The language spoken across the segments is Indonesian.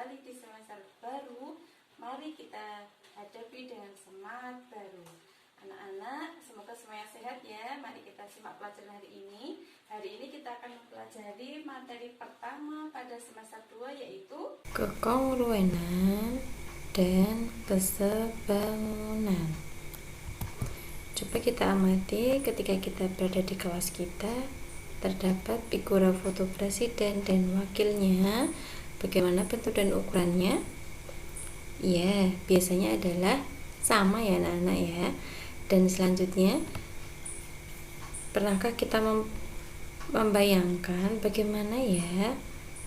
kembali di semester baru. Mari kita hadapi dengan semangat baru. Anak-anak, semoga semuanya sehat ya. Mari kita simak pelajaran hari ini. Hari ini kita akan mempelajari materi pertama pada semester 2, yaitu kekongruenan dan kesebangunan. Coba kita amati ketika kita berada di kelas kita, terdapat figura foto presiden dan wakilnya. Bagaimana bentuk dan ukurannya? Ya, biasanya adalah sama ya anak-anak ya. Dan selanjutnya, pernahkah kita membayangkan bagaimana ya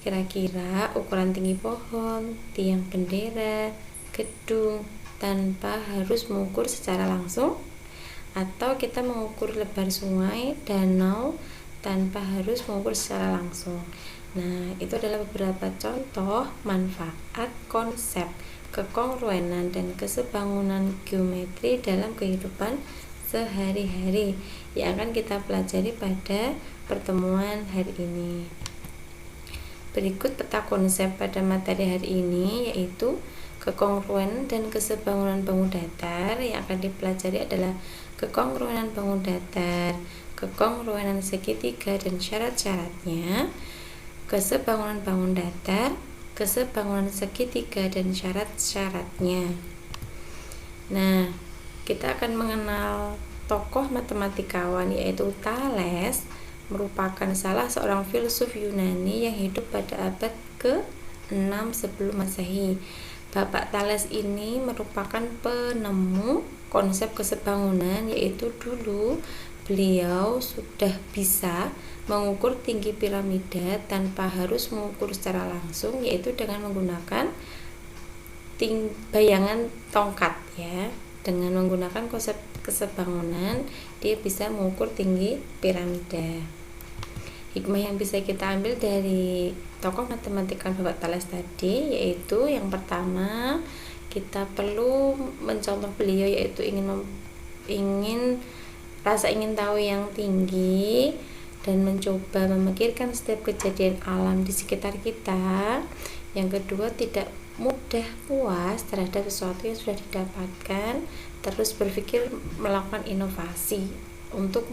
kira-kira ukuran tinggi pohon, tiang bendera, gedung tanpa harus mengukur secara langsung? Atau kita mengukur lebar sungai, danau tanpa harus mengukur secara langsung? Nah, itu adalah beberapa contoh manfaat konsep kekongruenan dan kesebangunan geometri dalam kehidupan sehari-hari yang akan kita pelajari pada pertemuan hari ini. Berikut peta konsep pada materi hari ini, yaitu kekongruenan dan kesebangunan bangun datar. Yang akan dipelajari adalah kekongruenan bangun datar, kekongruenan segitiga dan syarat-syaratnya, kesebangunan bangun datar, kesebangunan segitiga dan syarat-syaratnya. Nah, kita akan mengenal tokoh matematikawan yaitu Thales, merupakan salah seorang filsuf Yunani yang hidup pada abad ke-6 sebelum Masehi. Bapak Thales ini merupakan penemu konsep kesebangunan, yaitu dulu beliau sudah bisa mengukur tinggi piramida tanpa harus mengukur secara langsung, yaitu dengan menggunakan bayangan tongkat ya. Dengan menggunakan konsep kesebangunan, dia bisa mengukur tinggi piramida. Hikmah yang bisa kita ambil dari tokoh matematika Bapak Thales tadi, yaitu yang pertama, kita perlu mencontoh beliau, yaitu rasa ingin tahu yang tinggi dan mencoba memikirkan setiap kejadian alam di sekitar kita. Yang kedua, tidak mudah puas terhadap sesuatu yang sudah didapatkan, terus berpikir melakukan inovasi untuk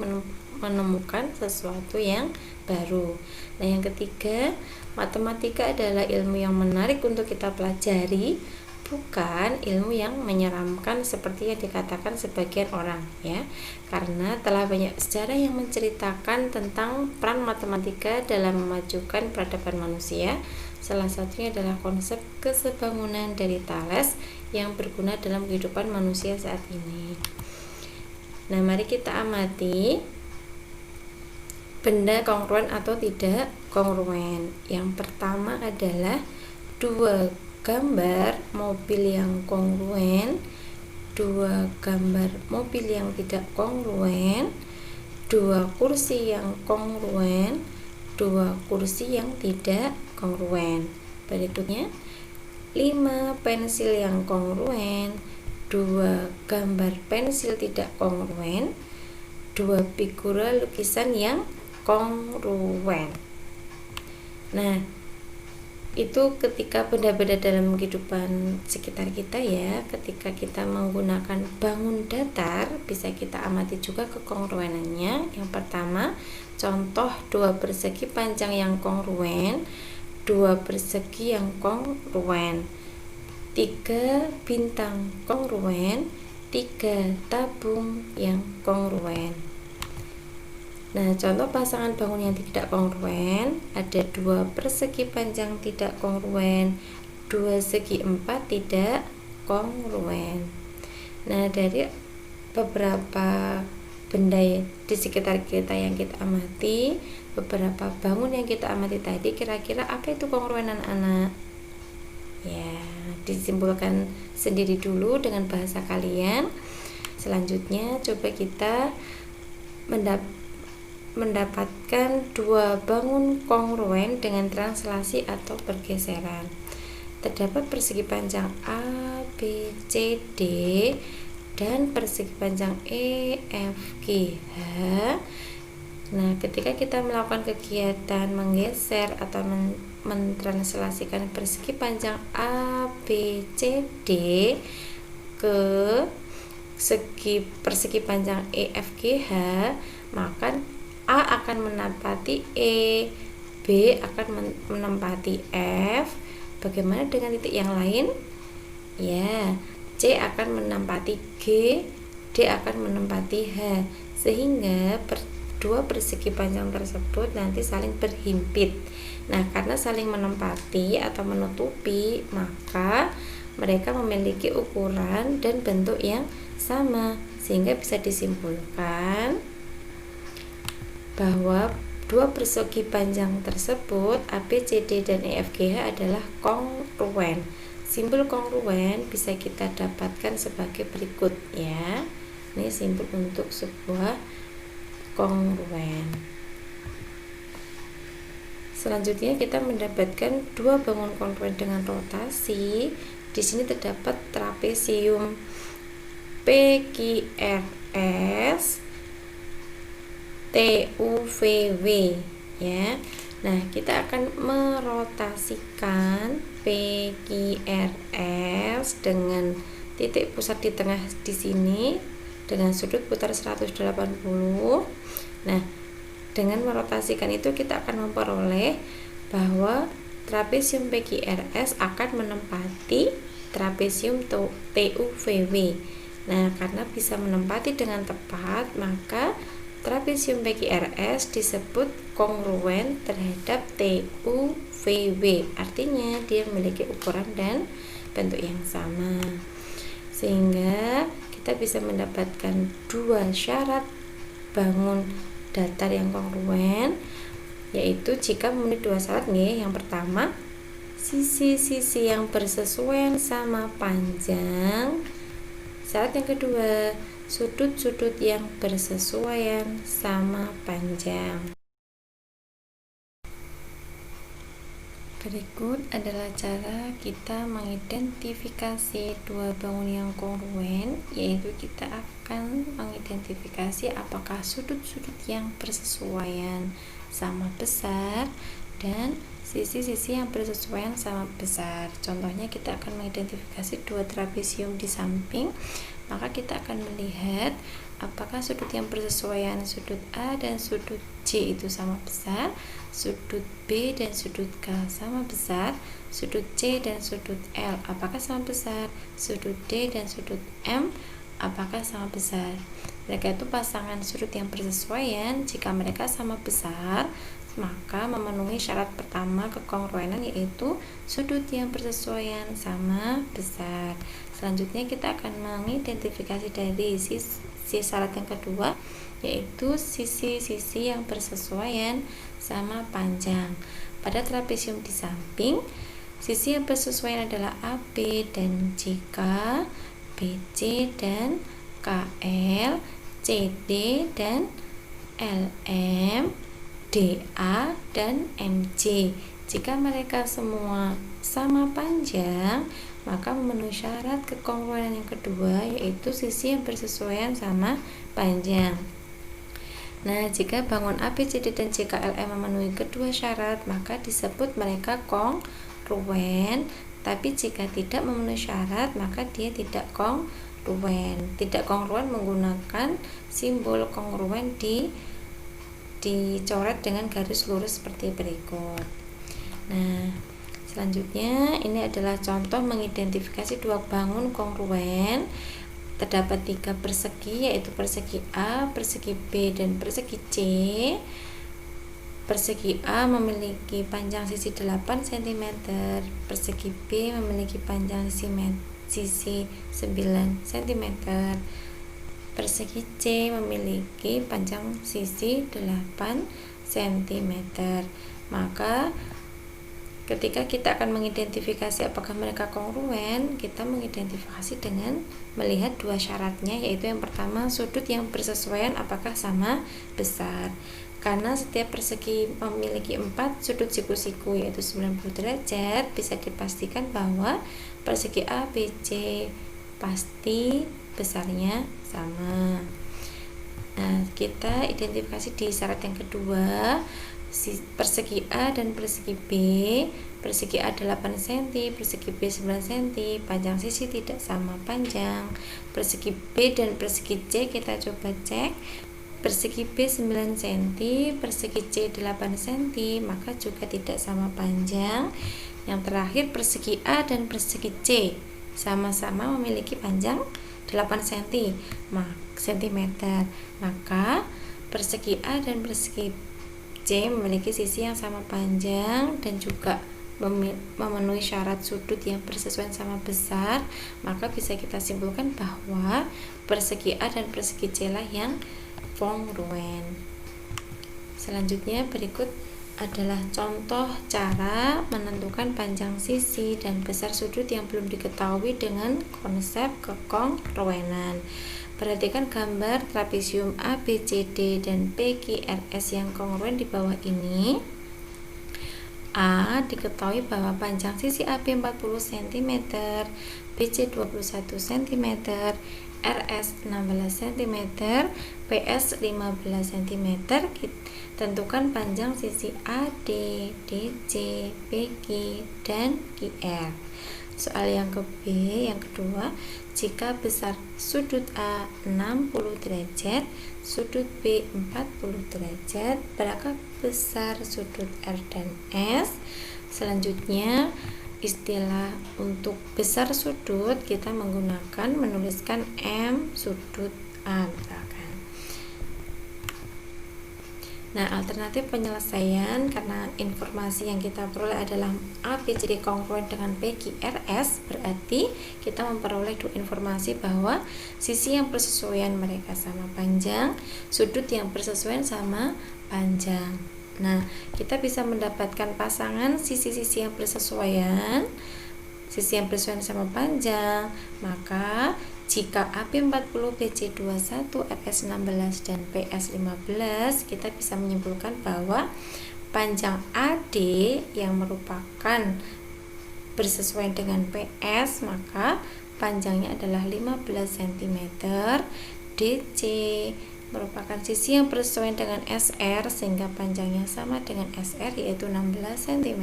menemukan sesuatu yang baru. Nah, yang ketiga, matematika adalah ilmu yang menarik untuk kita pelajari, bukan ilmu yang menyeramkan seperti yang dikatakan sebagian orang ya, karena telah banyak sejarah yang menceritakan tentang peran matematika dalam memajukan peradaban manusia. Salah satunya adalah konsep kesebangunan dari Thales yang berguna dalam kehidupan manusia saat ini. Nah, mari kita amati benda kongruen atau tidak kongruen. Yang pertama adalah dua gambar mobil yang kongruen, dua gambar mobil yang tidak kongruen, dua kursi yang kongruen, dua kursi yang tidak kongruen. Berikutnya, 5 pensil yang kongruen, dua gambar pensil tidak kongruen, dua figura lukisan yang kongruen. Nah, itu ketika benda-benda dalam kehidupan sekitar kita ya. Ketika kita menggunakan bangun datar, bisa kita amati juga kekongruenannya. Yang pertama, contoh dua persegi panjang yang kongruen, dua persegi yang kongruen, 3 bintang kongruen, 3 tabung yang kongruen. Nah, contoh pasangan bangun yang tidak kongruen, ada 2 persegi panjang tidak kongruen, 2 segi 4 tidak kongruen. Nah, dari beberapa benda di sekitar kita yang kita amati, beberapa bangun yang kita amati tadi, kira-kira apa itu kongruen anak-anak? Ya, disimpulkan sendiri dulu dengan bahasa kalian. Selanjutnya, coba kita mendapatkan dua bangun kongruen dengan translasi atau pergeseran. Terdapat persegi panjang A, B, C, D dan persegi panjang E, F, G, H. Nah, ketika kita melakukan kegiatan menggeser atau mentranslasikan persegi panjang ABCD ke persegi panjang EFGH, maka A akan menempati E, B akan menempati F. Bagaimana dengan titik yang lain? Ya, C akan menempati G, D akan menempati H, sehingga dua persegi panjang tersebut nanti saling berhimpit. Nah, karena saling menempati atau menutupi, maka mereka memiliki ukuran dan bentuk yang sama, sehingga bisa disimpulkan bahwa dua persegi panjang tersebut ABCD dan EFGH adalah kongruen. Simbol kongruen bisa kita dapatkan sebagai berikut ya. Ini simbol untuk sebuah kongruen. Selanjutnya kita mendapatkan dua bangun kongruen dengan rotasi. Di sini terdapat trapesium PQRS TUVW ya. Nah, kita akan merotasikan PQRS dengan titik pusat di tengah di sini dengan sudut putar 180. Nah, dengan merotasikan itu kita akan memperoleh bahwa trapesium PQRS akan menempati trapesium TUVW. Nah, karena bisa menempati dengan tepat, maka trapesium PQRS disebut kongruen terhadap TUVW. Artinya dia memiliki ukuran dan bentuk yang sama. Sehingga kita bisa mendapatkan dua syarat bangun datar yang kongruen, yaitu jika memenuhi dua syarat nih. Yang pertama, sisi-sisi yang bersesuaian sama panjang. Syarat yang kedua, sudut-sudut yang bersesuaian sama panjang. Berikut adalah cara kita mengidentifikasi dua bangun yang kongruen, yaitu kita akan mengidentifikasi apakah sudut-sudut yang bersesuaian sama besar dan sisi-sisi yang bersesuaian sama besar. Contohnya kita akan mengidentifikasi dua trapesium di samping, maka kita akan melihat apakah sudut yang bersesuaian sudut A dan sudut C itu sama besar, sudut B dan sudut K sama besar, sudut C dan sudut L apakah sama besar, sudut D dan sudut M apakah sama besar. Mereka itu pasangan sudut yang bersesuaian. Jika mereka sama besar, maka memenuhi syarat pertama kekongruenan, yaitu sudut yang bersesuaian sama besar. Selanjutnya kita akan mengidentifikasi dari sisi syarat yang kedua, yaitu sisi-sisi yang bersesuaian sama panjang. Pada trapesium di samping, sisi yang bersesuaian adalah AB dan JK, BC dan KL, CD dan LM, DA dan MC. Jika mereka semua sama panjang, maka memenuhi syarat kekongruenan yang kedua, yaitu sisi yang bersesuaian sama panjang. Nah, jika bangun ABCD dan JKLM memenuhi kedua syarat, maka disebut mereka kongruen. Tapi jika tidak memenuhi syarat, maka dia tidak kongruen. Tidak kongruen menggunakan simbol kongruen dicoret dengan garis lurus seperti berikut. Nah, selanjutnya ini adalah contoh mengidentifikasi dua bangun kongruen. Terdapat tiga persegi, yaitu persegi A, persegi B, dan persegi C. Persegi A memiliki panjang sisi 8 cm, persegi B memiliki panjang sisi 9 cm, persegi C memiliki panjang sisi 8 cm. Maka ketika kita akan mengidentifikasi apakah mereka kongruen, kita mengidentifikasi dengan melihat dua syaratnya, yaitu yang pertama, sudut yang bersesuaian apakah sama besar. Karena setiap persegi memiliki 4 sudut siku-siku, yaitu 90 derajat, bisa dipastikan bahwa persegi A, B, C pasti besarnya sama. Nah, kita identifikasi di syarat yang kedua persegi A dan persegi B. Persegi A 8 cm, persegi B 9 cm, panjang sisi tidak sama panjang. Persegi B dan persegi C kita coba cek. Persegi B 9 cm, persegi C 8 cm, maka juga tidak sama panjang. Yang terakhir persegi A dan persegi C sama-sama memiliki panjang 8 cm, maka persegi A dan persegi C memiliki sisi yang sama panjang dan juga memenuhi syarat sudut yang bersesuaian sama besar, maka bisa kita simpulkan bahwa persegi A dan persegi C lah yang kongruen. Selanjutnya berikut adalah contoh cara menentukan panjang sisi dan besar sudut yang belum diketahui dengan konsep kekongruenan. Perhatikan gambar trapesium ABCD dan PQRS yang kongruen di bawah ini. A diketahui bahwa panjang sisi AB 40 cm, BC 21 cm, RS 16 cm, PS 15 cm. Tentukan panjang sisi AD, DC, PQ, dan QR. Soal yang kedua, jika besar sudut A 60 derajat, sudut B 40 derajat, berapa besar sudut R dan S? Selanjutnya, istilah untuk besar sudut kita menuliskan M sudut A misalkan. Nah, alternatif penyelesaian karena informasi yang kita peroleh adalah ABCD kongruen dengan PQRS, berarti kita memperoleh dua informasi bahwa sisi yang bersesuaian mereka sama panjang, sudut yang bersesuaian sama panjang. Nah, kita bisa mendapatkan pasangan sisi-sisi yang bersesuaian, sisi yang bersesuaian sama panjang, maka jika AB 40, BC 21, RS 16, dan PS 15, kita bisa menyimpulkan bahwa panjang AD yang merupakan bersesuaian dengan PS, maka panjangnya adalah 15 cm. DC merupakan sisi yang bersesuaian dengan SR sehingga panjangnya sama dengan SR yaitu 16 cm.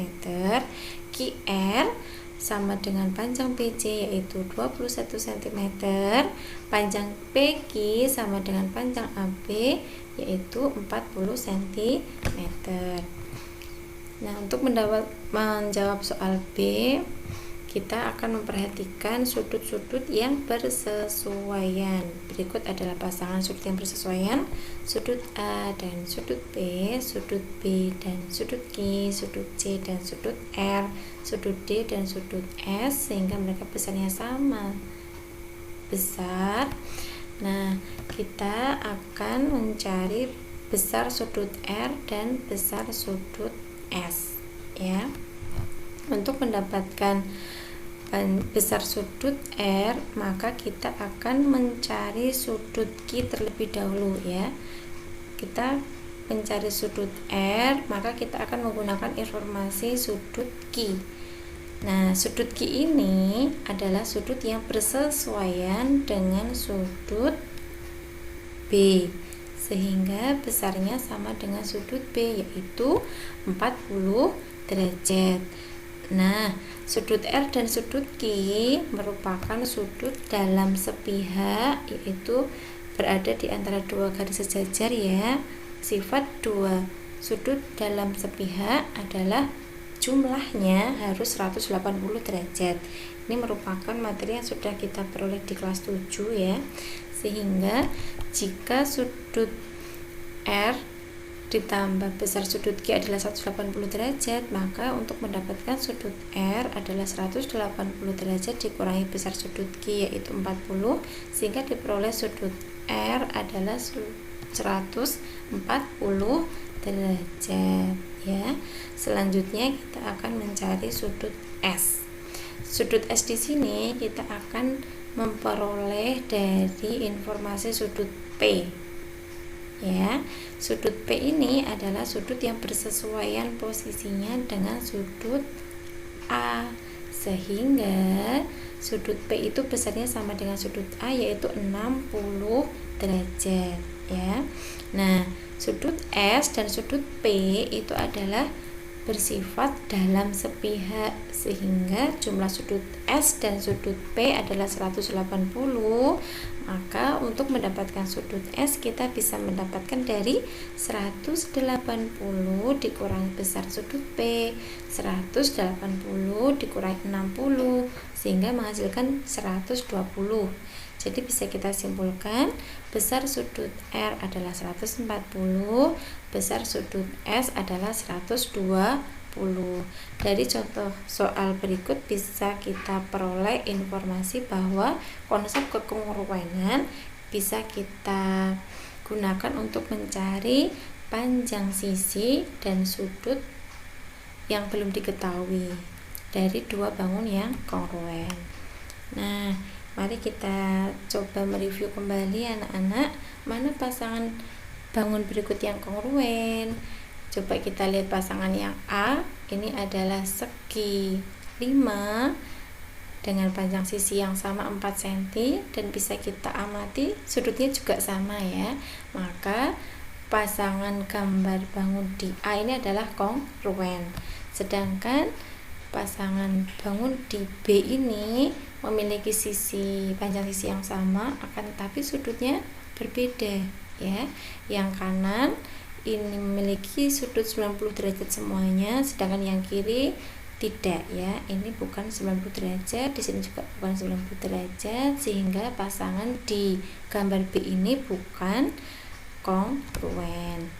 QR sama dengan panjang PC yaitu 21 cm, panjang PQ sama dengan panjang AB yaitu 40 cm. Nah, untuk menjawab soal B, kita akan memperhatikan sudut-sudut yang bersesuaian. Berikut adalah pasangan sudut yang bersesuaian, sudut A dan sudut B, sudut B dan sudut Q, sudut C dan sudut R, sudut D dan sudut S, sehingga mereka besarnya sama besar. Nah, kita akan mencari besar sudut R dan besar sudut S, ya. Untuk mendapatkan besar sudut R, maka kita akan mencari sudut Q terlebih dahulu, ya. Kita mencari sudut R, maka kita akan menggunakan informasi sudut Q. Nah, sudut Q ini adalah sudut yang bersesuaian dengan sudut B, sehingga besarnya sama dengan sudut B yaitu 40 derajat. Nah, sudut R dan sudut Q merupakan sudut dalam sepihak, yaitu berada di antara dua garis sejajar, ya. Sifat dua sudut dalam sepihak adalah jumlahnya harus 180 derajat. Ini merupakan materi yang sudah kita peroleh di kelas 7, ya. Sehingga jika sudut R ditambah besar sudut Q adalah 180 derajat, maka untuk mendapatkan sudut R adalah 180 derajat dikurangi besar sudut Q yaitu 40, sehingga diperoleh sudut R adalah 140 derajat, ya. Selanjutnya kita akan mencari sudut S. Sudut S di sini kita akan memperoleh dari informasi sudut P, ya. Sudut P ini adalah sudut yang bersesuaian posisinya dengan sudut A, sehingga sudut P itu besarnya sama dengan sudut A yaitu 60 derajat. ya. Nah, sudut S dan sudut P itu adalah bersifat dalam sepihak, sehingga jumlah sudut S dan sudut P adalah 180. Maka untuk mendapatkan sudut S kita bisa mendapatkan dari 180 dikurangi besar sudut P, 180 dikurangi 60, sehingga menghasilkan 120. Jadi bisa kita simpulkan besar sudut R adalah 140, besar sudut S adalah 120. Dari contoh soal berikut bisa kita peroleh informasi bahwa konsep kekongruenan bisa kita gunakan untuk mencari panjang sisi dan sudut yang belum diketahui dari dua bangun yang kongruen. Nah, mari kita coba mereview kembali anak-anak, mana pasangan bangun berikut yang kongruen. Coba kita lihat pasangan yang A, ini adalah segi 5 dengan panjang sisi yang sama 4 cm dan bisa kita amati sudutnya juga sama ya. Maka pasangan gambar bangun di A ini adalah kongruen. Sedangkan pasangan bangun di B ini memiliki panjang sisi yang sama, akan tetapi sudutnya berbeda ya. Yang kanan ini memiliki sudut 90 derajat semuanya, sedangkan yang kiri tidak ya. Ini bukan 90 derajat, di sini juga bukan 90 derajat, sehingga pasangan di gambar B ini bukan kongruen.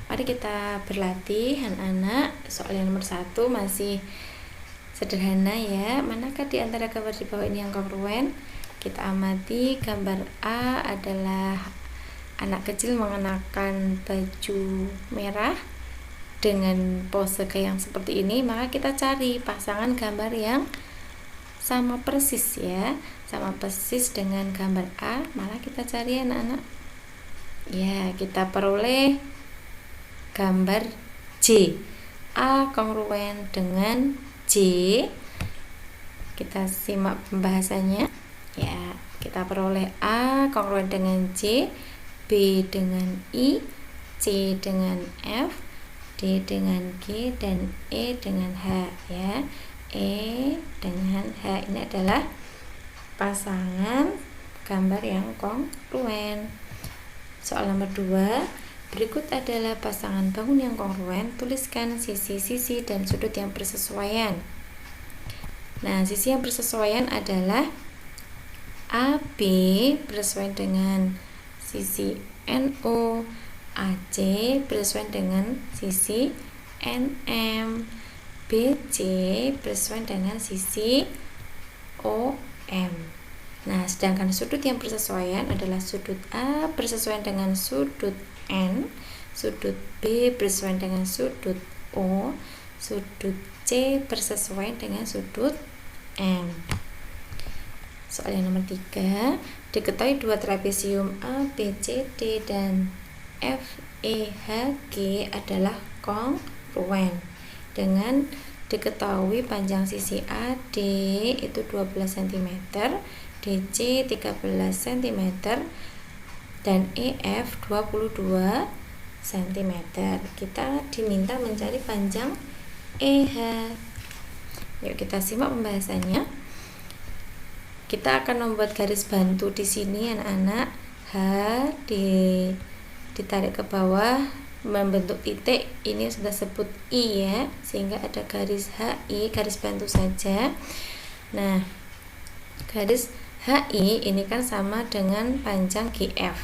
Mari kita berlatih anak-anak. Soal yang nomor 1 masih sederhana ya. Manakah di antara gambar di bawah ini yang kongruen? Kita amati gambar A adalah anak kecil mengenakan baju merah dengan pose yang seperti ini. Maka kita cari pasangan gambar yang sama persis ya, sama persis dengan gambar A. Malah kita cari anak-anak ya, kita peroleh gambar J. A kongruen dengan J. Kita simak pembahasannya ya. Kita peroleh A kongruen dengan J, B dengan I, C dengan F, D dengan G, dan E dengan H ya. E dengan H ini adalah pasangan gambar yang kongruen. Soal nomor 2, berikut adalah pasangan bangun yang kongruen. Tuliskan sisi-sisi dan sudut yang bersesuaian. Nah, sisi yang bersesuaian adalah AB bersesuaian dengan sisi NO, AC bersesuaian dengan sisi NM, BC bersesuaian dengan sisi OM. Nah, sedangkan sudut yang bersesuaian adalah sudut A bersesuaian dengan sudut N, sudut B bersesuaian dengan sudut O, sudut C bersesuaian dengan sudut M. Soal yang nomor 3, diketahui dua trapesium A, B, C, D dan F, E, H, G adalah kongruen. Dengan diketahui panjang sisi AD itu 12 cm, DC 13 cm, dan EF 22 cm. Kita diminta mencari panjang EH. Yuk kita simak pembahasannya. Kita akan membuat garis bantu di sini anak-anak. H ditarik ke bawah membentuk titik, ini sudah sebut I ya, sehingga ada garis HI, garis bantu saja. Nah, garis HI ini kan sama dengan panjang GF.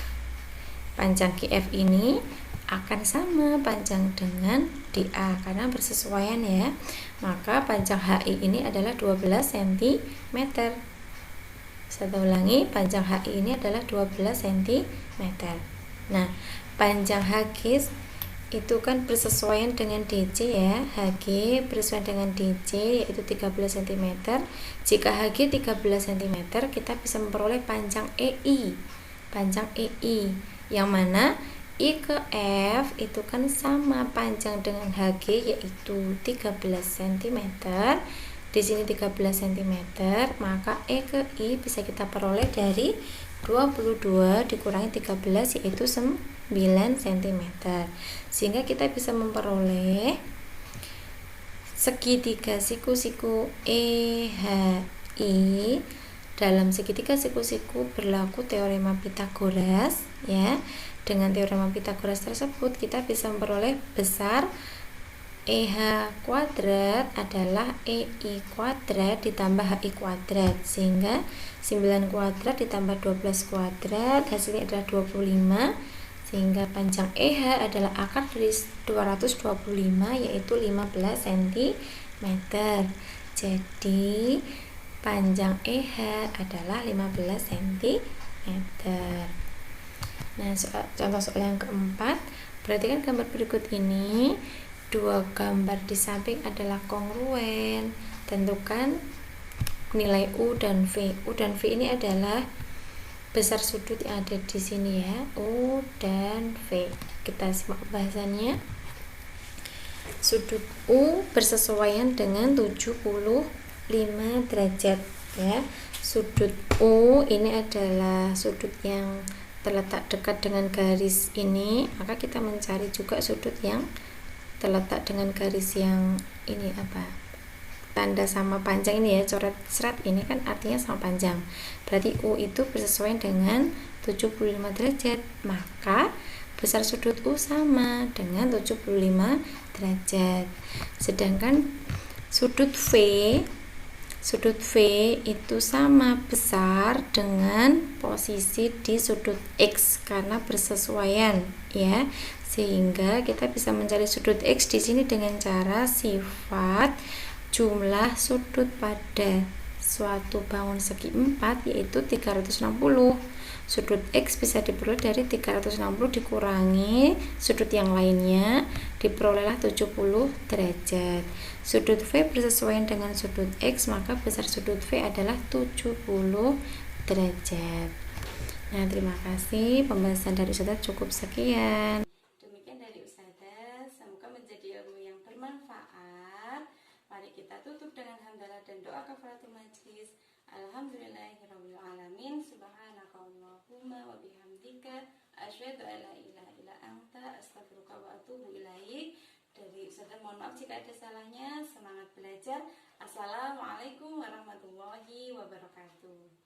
Panjang GF ini akan sama panjang dengan DA karena bersesuaian ya. Maka panjang HI ini adalah 12 cm. Saya ulangi, panjang HI ini adalah 12 cm. Nah, panjang HG itu kan bersesuaian dengan DC ya. HG bersesuaian dengan DC yaitu 13 cm. Jika HG 13 cm, kita bisa memperoleh panjang EI. Panjang EI yang mana I ke F itu kan sama panjang dengan HG yaitu 13 cm. Di sini 13 cm, maka E ke I bisa kita peroleh dari 22 dikurangi 13 yaitu 9 cm. Sehingga kita bisa memperoleh segitiga siku-siku EHI. Dalam segitiga siku-siku berlaku teorema Pythagoras ya. Dengan teorema Pythagoras tersebut kita bisa memperoleh besar EH kuadrat adalah EI kuadrat ditambah HI kuadrat, sehingga 9 kuadrat ditambah 12 kuadrat hasilnya adalah 25, sehingga panjang EH adalah akar dari 225 yaitu 15 cm. Jadi panjang EH adalah 15 cm. Nah, contoh soal yang keempat, perhatikan gambar berikut ini. Dua gambar di samping adalah kongruen. Tentukan nilai U dan V. U dan V ini adalah besar sudut yang ada di sini ya. U dan V. Kita simak bahasannya. Sudut U bersesuaian dengan 75 derajat ya. Sudut U ini adalah sudut yang terletak dekat dengan garis ini, maka kita mencari juga sudut yang terletak dengan garis yang ini tanda sama panjang ini ya, coret serat ini kan artinya sama panjang, berarti U itu bersesuaian dengan 75 derajat, maka besar sudut U sama dengan 75 derajat. Sedangkan sudut V itu sama besar dengan posisi di sudut X karena bersesuaian ya. Sehingga kita bisa mencari sudut X di sini dengan cara sifat jumlah sudut pada suatu bangun segi 4 yaitu 360. Sudut X bisa diperoleh dari 360 dikurangi sudut yang lainnya, diperolehlah 70 derajat. Sudut V bersesuaian dengan sudut X, maka besar sudut V adalah 70 derajat. Nah, terima kasih. Pembahasan dari Ustazah cukup sekian. Demikian dari Ustazah, semoga menjadi ilmu yang bermanfaat. Mari kita tutup dengan hamdalah dan doa kafaratul majlis. Alhamdulillahirabbil alamin. Subhanakallahumma wa bihamdika asyhadu an la ilaha illa anta astaghfiruka wa atubu ilaik. Dari Ustazah mohon maaf jika ada salahnya. Semangat belajar. Assalamualaikum warahmatullahi wabarakatuh.